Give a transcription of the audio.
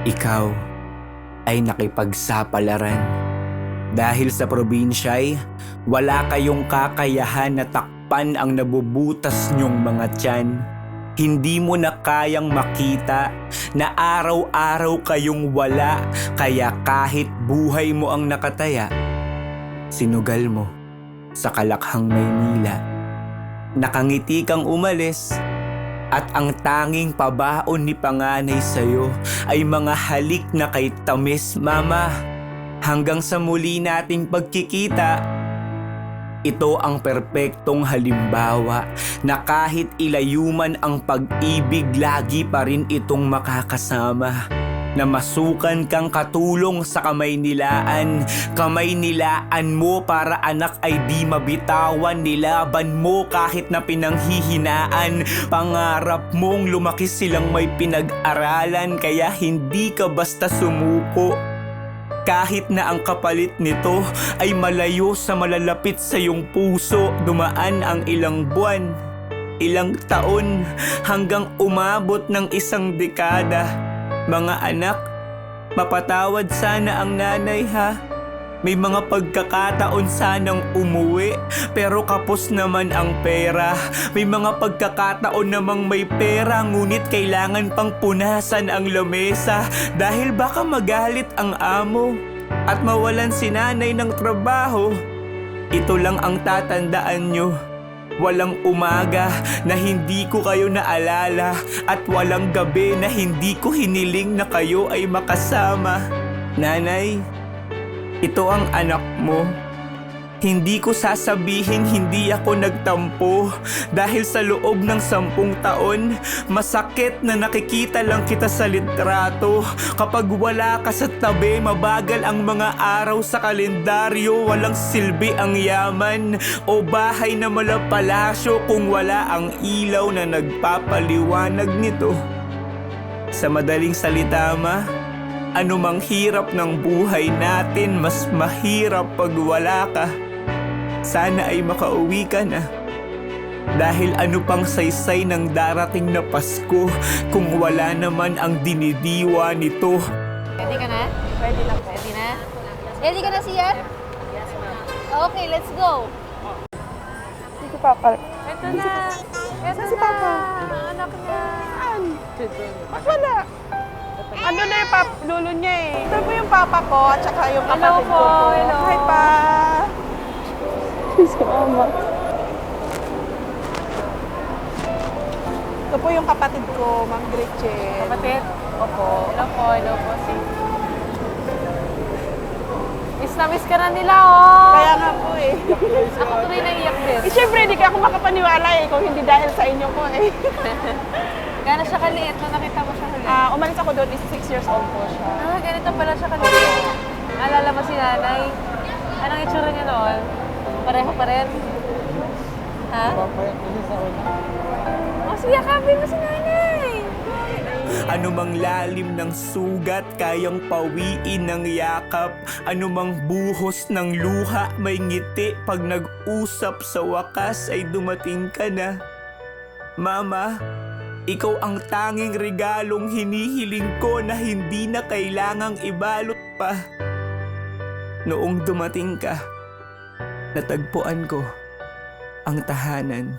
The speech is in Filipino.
Ikaw ay nakipagsapalaran. Dahil sa probinsya'y wala kayong kakayahan na takpan ang nabubutas niyong mga tiyan. Hindi mo na kayang makita na araw-araw kayong wala, kaya kahit buhay mo ang nakataya, sinugal mo sa Kalakhang, Maynila. Nakangiti kang umalis at ang tanging pabaon ni panganay sa'yo ay mga halik na kay tamis, Mama. Hanggang sa muli nating pagkikita, ito ang perpektong halimbawa na kahit ilayuman ang pag-ibig, lagi pa rin itong makakasama. Na masukan kang katulong sa Kamaynilaan. Kamaynilaan mo para anak ay di mabitawan. Nilaban mo kahit na pinanghihinaan. Pangarap mong lumaki silang may pinag-aralan, kaya hindi ka basta sumuko. Kahit na ang kapalit nito ay malayo sa malalapit sa iyong puso, dumaan ang ilang buwan, ilang taon, hanggang umabot ng isang dekada. Mga anak, mapatawad sana ang nanay, ha? May mga pagkakataon sanang umuwi, pero kapos naman ang pera. May mga pagkakataon namang may pera, ngunit kailangan pang punasan ang lamesa dahil baka magalit ang amo at mawalan si nanay ng trabaho. Ito lang ang tatandaan nyo. Walang umaga na hindi ko kayo naalala at walang gabi na hindi ko hiniling na kayo ay makasama. Nanay, ito ang anak mo. Hindi ko sasabihin hindi ako nagtampo dahil sa loob ng 10 taon, masakit na nakikita lang kita sa litrato. Kapag wala ka sa tabi, mabagal ang mga araw sa kalendaryo. Walang silbi ang yaman o bahay na malapalasyo kung wala ang ilaw na nagpapaliwanag nito. Sa madaling salita, Ma, anumang hirap ng buhay natin, mas mahirap pag wala ka. Sana ay makauwi ka na. Dahil ano pang saysay ng darating na Pasko kung wala naman ang dinidiwa nito. Ready ka na? Ready na. Ready na? Ready ka na, Sian? Okay, let's go. Si Papa. Ito na. Ito Si Papa. Anak na. Saan? Ba't wala? Ano na yung lolo niya eh. Ito po yung papa ko at saka yung Hello kapatid po, ko po. hello. Hi pa. Si Mama. Ito po yung kapatid ko, Ma'am Gretchen. Kapatid? Opo. Hello po, hello po. Miss na miss ka na nila, oh. Kaya nga po eh. Ako tuloy naiyak din. Eh syempre, hindi ka ako makapaniwala eh kung hindi dahil sa inyo po eh. Gano'n siya kaliit nung nakita mo siya huli? Umalis ako doon, is 6 years old po siya. Ganito pala siya kaliit. Alala mo si nanay? Anong itsura niya noon? Pareho pa rin? Ha? Oh, sige, yakapin mo si nanay. Anumang lalim ng sugat, kayang pawiin ng yakap. Anumang buhos ng luha, may ngiti. Pag nag-usap sa wakas ay dumating ka na. Mama, ikaw ang tanging regalong hinihiling ko na hindi na kailangang ibalot pa. Noong dumating ka, natagpuan ko ang tahanan.